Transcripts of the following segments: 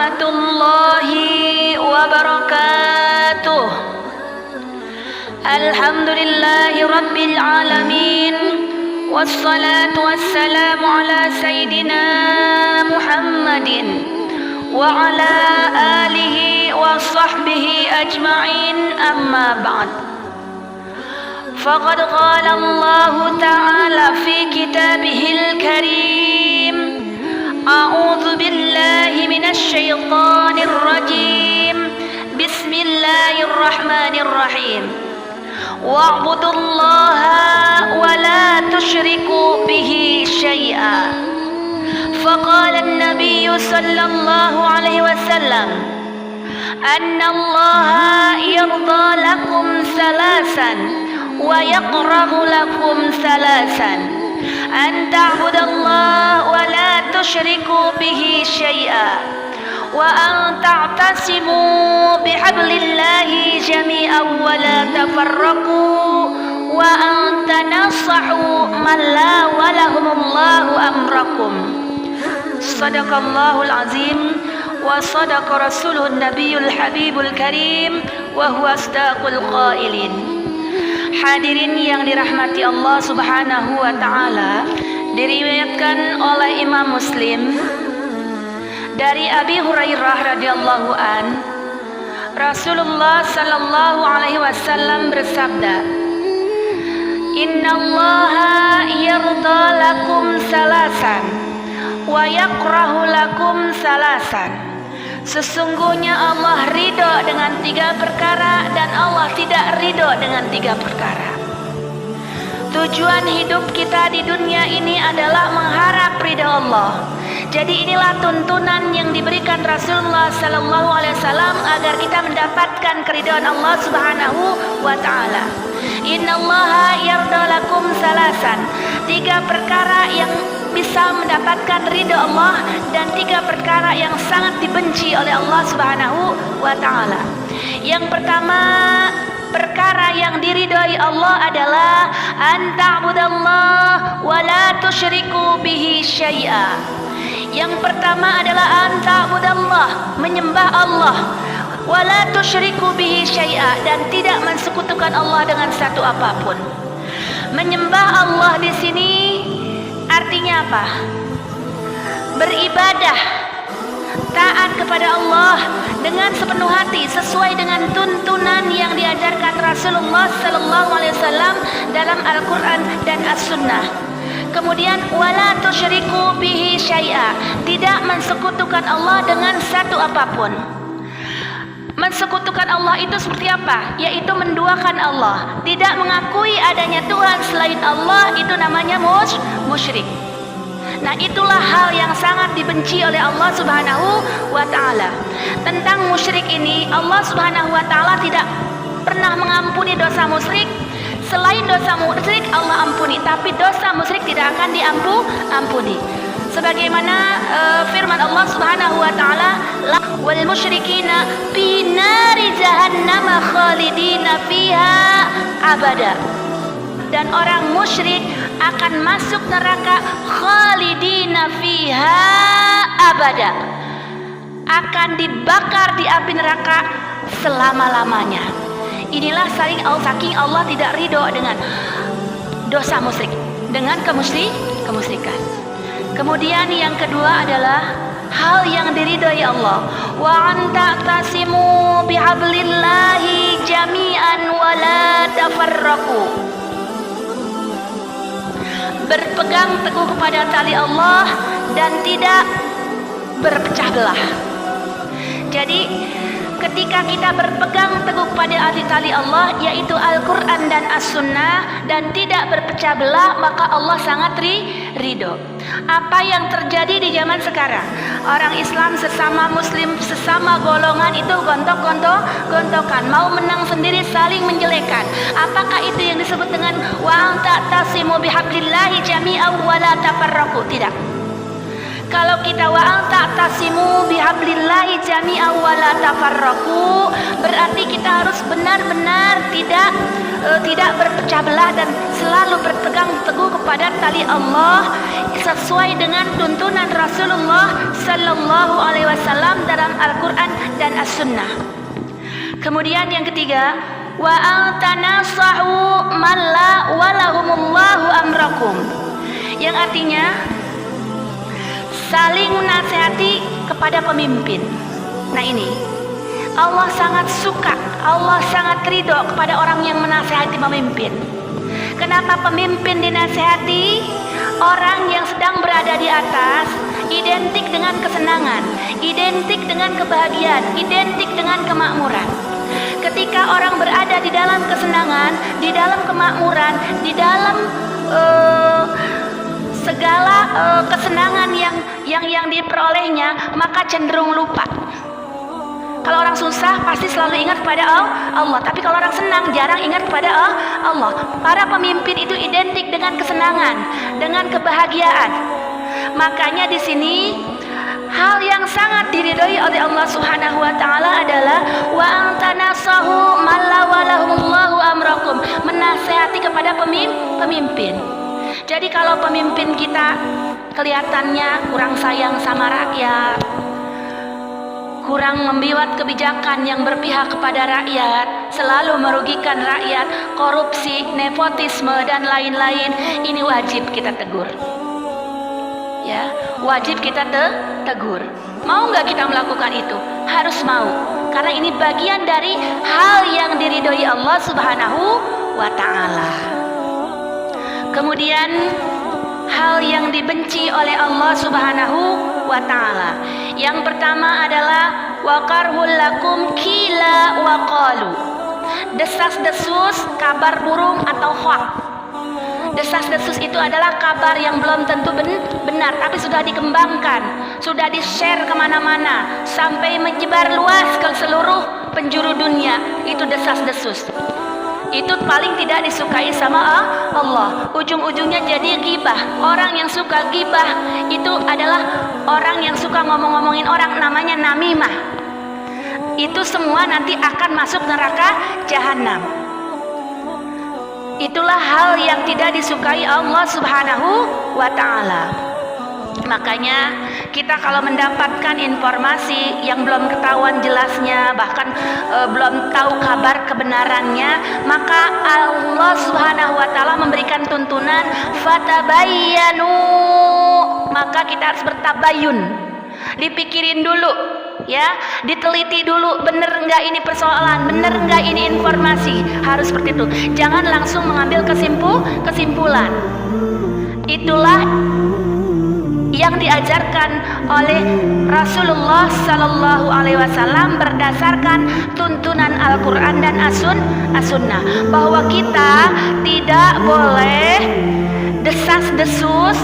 warahmatullahi wabarakatuh. Alhamdulillahi rabbil alamin. Wassalatu wassalamu ala sayyidina Muhammadin wa ala alihi wa sahbihi ajma'in, amma ba'd. Faqad qala Allah ta'ala fi kitabihil karim, a'udzu billahi minasy syaithanir rajim. Bismillahirrahmanirrahim. Wa'budullaha wa la tusyriku bihi syai'a. Faqala an-nabiy sallallahu alaihi wasallam, anna Allaha yarda lakum salasan wa yakrahu lakum salasan. An ta'budallaha wa la tusyriku bihi syai'a. وأن تعتصموا بحبل الله جميعا ولا تفرقوا وأن تنصحوا من لا ولهم الله أمركم. صدق الله العظيم وصدق رسوله النبي الحبيب الكريم وهو أصدق القائلين. Hadirin yang dirahmati Allah Subhanahu wa taala, diriwayatkan oleh Imam Muslim dari Abi Hurairah radhiyallahu an, Rasulullah sallallahu alaihi wasallam bersabda, Innallaha yarda lakum salasan wa yakrahu lakum salasan. Sesungguhnya Allah ridho dengan 3 perkara dan Allah tidak ridho dengan 3 perkara. Tujuan hidup kita di dunia ini adalah mengharap ridha Allah. Jadi inilah tuntunan yang diberikan Rasulullah sallallahu alaihi wasallam agar kita mendapatkan keridhaan Allah Subhanahu wa taala. Innallaha yarda lakum salasan. 3 perkara yang bisa mendapatkan ridha Allah dan 3 perkara yang sangat dibenci oleh Allah Subhanahu wa taala. Yang pertama, perkara yang diridhai Allah adalah an ta'budallaha wa la tusyriku bihi syai'a. Yang pertama adalah an ta'budallah, menyembah Allah, wa la tusyriku bihi syai'a, dan tidak mensekutukan Allah dengan satu apapun. Menyembah Allah di sini artinya apa? Beribadah, taat kepada Allah dengan sepenuh hati sesuai dengan tuntunan yang diajarkan Rasulullah sallallahu alaihi wasallam dalam Al-Qur'an dan As-Sunnah. Kemudian wala tusyriku bihi syai'a, tidak mensekutukan Allah dengan satu apapun. Mensekutukan Allah itu seperti apa? Yaitu menduakan Allah, tidak mengakui adanya Tuhan selain Allah, itu namanya musyrik. Nah, itulah hal yang sangat dibenci oleh Allah Subhanahu wa taala. Tentang musyrik ini, Allah Subhanahu wa taala tidak pernah mengampuni dosa musyrik. Selain dosa musyrik Allah ampuni, tapi dosa musyrik tidak akan diampuni. Sebagaimana firman Allah Subhanahu wa taala, wal musyrikina fi nari jahannam khalidina fiha abada. Dan orang musyrik akan masuk neraka khalidina fiha abada, akan dibakar di api neraka selama-lamanya. Inilah saking Allah tidak ridho dengan dosa musyrik, dengan kemusyrikan. Kemudian yang kedua adalah hal yang diridhai Allah, wa anta tasimu bihablillahi jami'an wa la tafarraqu. Berpegang teguh kepada tali Allah dan tidak berpecah belah. Jadi ketika kita berpegang teguh pada tali Allah, yaitu Al-Quran dan As-Sunnah, dan tidak berpecah belah, maka Allah sangat ridho. Apa yang terjadi di zaman sekarang? Orang Islam sesama Muslim, sesama golongan itu gontok-gontokan, mau menang sendiri, saling menjelekan. Apakah itu yang disebut dengan wa ta'tasimu bihablillahi jami'an wa la tafarraqu? Tidak. Kalau kita wa ta'tasimu bihablillahi jami'an wa la tafarraqu, berarti kita harus benar-benar tidak berpecah belah dan selalu berpegang teguh kepada tali Allah, sesuai dengan tuntunan Rasulullah Sallallahu Alaihi Wasallam dalam Al-Quran dan As-Sunnah. Kemudian yang ketiga, wa antanasahu malla walahumullahu amrakum, yang artinya saling menasihati kepada pemimpin. Nah ini Allah sangat suka, Allah sangat ridho kepada orang yang menasihati pemimpin. Kenapa pemimpin dinasihati? Orang yang sedang berada di atas identik dengan kesenangan, identik dengan kebahagiaan, identik dengan kemakmuran. Ketika orang berada di dalam kesenangan, di dalam kemakmuran, di dalam segala kesenangan yang diperolehnya, maka cenderung lupa. Kalau orang susah pasti selalu ingat kepada Allah, tapi kalau orang senang jarang ingat kepada Allah. Para pemimpin itu identik dengan kesenangan, dengan kebahagiaan. Makanya di sini hal yang sangat diridhoi oleh Allah Subhanahu wa taala adalah wa antanasahu malla walahumullahu amrakum, menasihati kepada pemimpin. Jadi kalau pemimpin kita kelihatannya kurang sayang sama rakyat, kurang membuat kebijakan yang berpihak kepada rakyat, selalu merugikan rakyat, korupsi, nepotisme dan lain-lain, ini wajib kita tegur. Ya, wajib kita tegur. Mau nggak kita melakukan itu? Harus mau, karena ini bagian dari hal yang diridhoi Allah Subhanahu wa taala. Kemudian hal yang dibenci oleh Allah Subhanahu wa taala. Yang pertama adalah wa karhul lakum kila wa qalu. Desas-desus, kabar burung atau hoax. Desas-desus itu adalah kabar yang belum tentu benar, tapi sudah dikembangkan, sudah di-share kemana-mana sampai menyebar luas ke seluruh penjuru dunia. Itu desas-desus. Itu paling tidak disukai sama Allah. Ujung-ujungnya jadi ghibah. Orang yang suka ghibah itu adalah orang yang suka ngomong-ngomongin orang, namanya namimah. Itu semua nanti akan masuk neraka jahanam. Itulah hal yang tidak disukai Allah Subhanahu wa taala. Makanya kita kalau mendapatkan informasi yang belum ketahuan jelasnya, bahkan belum tahu kabar kebenarannya, maka Allah Subhanahu wa taala memberikan tuntunan fatabayyanu. Maka kita harus bertabayun. Dipikirin dulu, ya, diteliti dulu, bener enggak ini persoalan, bener enggak ini informasi. Harus seperti itu. Jangan langsung mengambil kesimpulan. Itulah yang diajarkan oleh Rasulullah Sallallahu Alaihi Wasallam berdasarkan tuntunan Al-Quran dan As-Sunnah, bahwa kita tidak boleh desas-desus,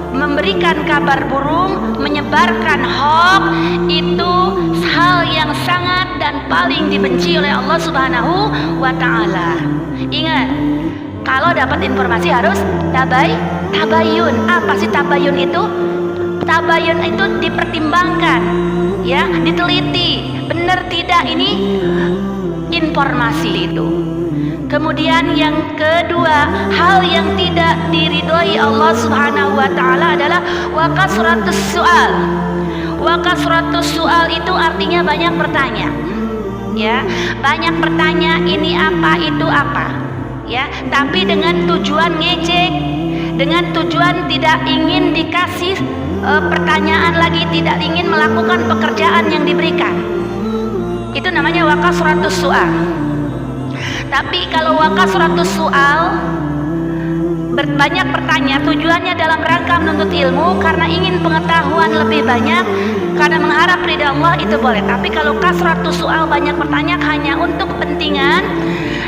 memberikan kabar burung, menyebarkan hoax. Itu hal yang sangat dan paling dibenci oleh Allah Subhanahu wa taala. Ingat, kalau dapat informasi harus tabayun. Apa sih tabayun itu? Tabayun itu dipertimbangkan, ya, diteliti, benar tidak ini informasi itu. Kemudian yang kedua, hal yang tidak diridhoi Allah Subhanahu wa taala adalah wa kasratus su'al. Wa kasratus su'al itu artinya banyak bertanya. Ya, banyak bertanya, ini apa, itu apa. Ya, tapi dengan tujuan ngejek, dengan tujuan tidak ingin dikasih pertanyaan lagi, tidak ingin melakukan pekerjaan yang diberikan. Itu namanya wa kasratus su'al. Tapi kalau wa kasratus su'al, banyak bertanya, tujuannya dalam rangka menuntut ilmu karena ingin pengetahuan lebih banyak, karena mengharap ridha Allah, itu boleh. Tapi kalau kasratus su'al, banyak bertanya hanya untuk kepentingan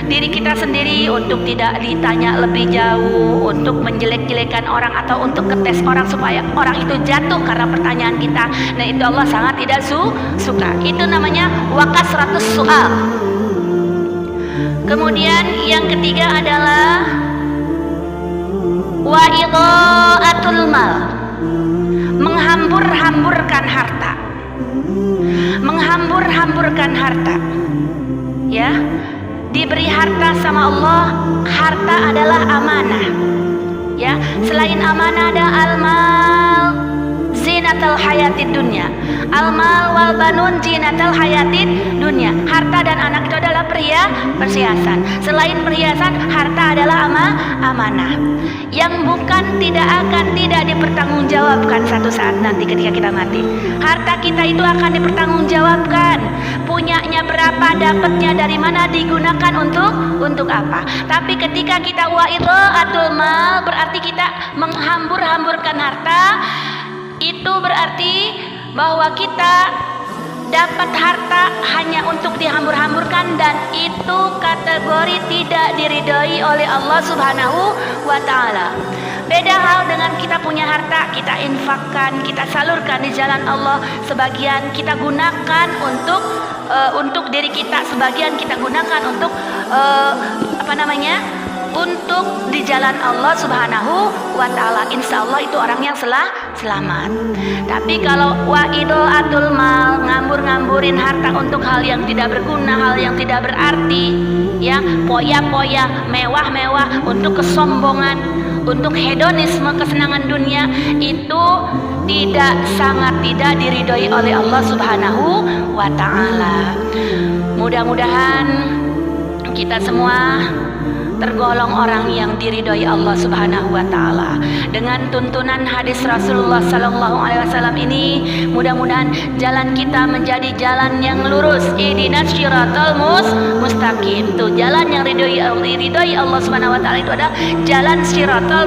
diri kita sendiri, untuk tidak ditanya lebih jauh, untuk menjelek-jelekan orang atau untuk ngetes orang supaya orang itu jatuh karena pertanyaan kita, nah itu Allah sangat tidak suka. Itu namanya wa kasratus su'al. Kemudian yang ketiga adalah wa idha'atul mal, menghambur-hamburkan harta. Menghambur-hamburkan harta, ya. Diberi harta sama Allah, harta adalah amanah. Ya, ya. Selain amanah ada al-mal zinatal hayatid dunya. Al-mal wal banun zinatal hayatid dunya. Harta dan anak itu adalah perhiasan. Selain perhiasan, harta adalah amanah yang bukan tidak dipertanggungjawabkan satu saat nanti ketika kita mati. Harta kita itu akan dipertanggungjawabkan. Punyanya berapa, dapatnya dari mana, digunakan untuk apa. Tapi ketika kita wa'idha'atul mal, berarti kita menghambur-hamburkan harta. Itu berarti bahwa kita dapat harta hanya untuk dihambur-hamburkan, dan itu kategori tidak diridhoi oleh Allah Subhanahu wa ta'ala. Beda hal dengan kita punya harta, kita infakkan, kita salurkan di jalan Allah. Sebagian kita gunakan untuk diri kita, sebagian kita gunakan untuk untuk di jalan Allah Subhanahu wa ta'ala. Insya Allah itu orang yang selamat. Tapi kalau wa'idha'atul mal, ngambur-ngamburin harta untuk hal yang tidak berguna, hal yang tidak berarti, ya, poya-poya, mewah-mewah, untuk kesombongan, untuk hedonisme, kesenangan dunia, itu sangat tidak diridhoi oleh Allah Subhanahu wa ta'ala. Mudah-mudahan kita semua tergolong orang yang diridhoi Allah Subhanahu wa ta'ala. Dengan tuntunan hadis Rasulullah sallallahu alaihi wasallam ini, mudah-mudahan jalan kita menjadi jalan yang lurus. Ihdinas siratal mustaqim. Itu jalan yang diridhoi Allah Subhanahu wa ta'ala, itu adalah jalan siratal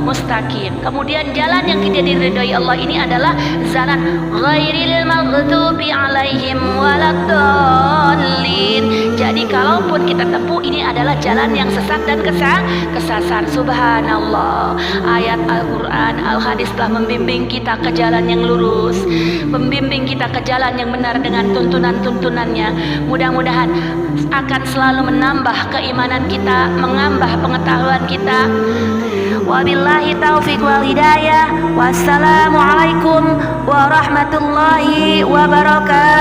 mustaqim. Kemudian jalan yang tidak diridhoi Allah ini adalah jalan ghairil maghdubi alaihim waladdallin. Jadi kalaupun kita tempuh, ini adalah jalan yang sesat dan kesasar. Subhanallah, ayat Al-Quran, Al-Hadis telah membimbing kita ke jalan yang lurus, membimbing kita ke jalan yang benar dengan tuntunan-tuntunannya. Mudah-mudahan akan selalu menambah keimanan kita, menambah pengetahuan kita. Wabillahi taufiq wal hidayah. Wassalamualaikum warahmatullahi wabarakatuh.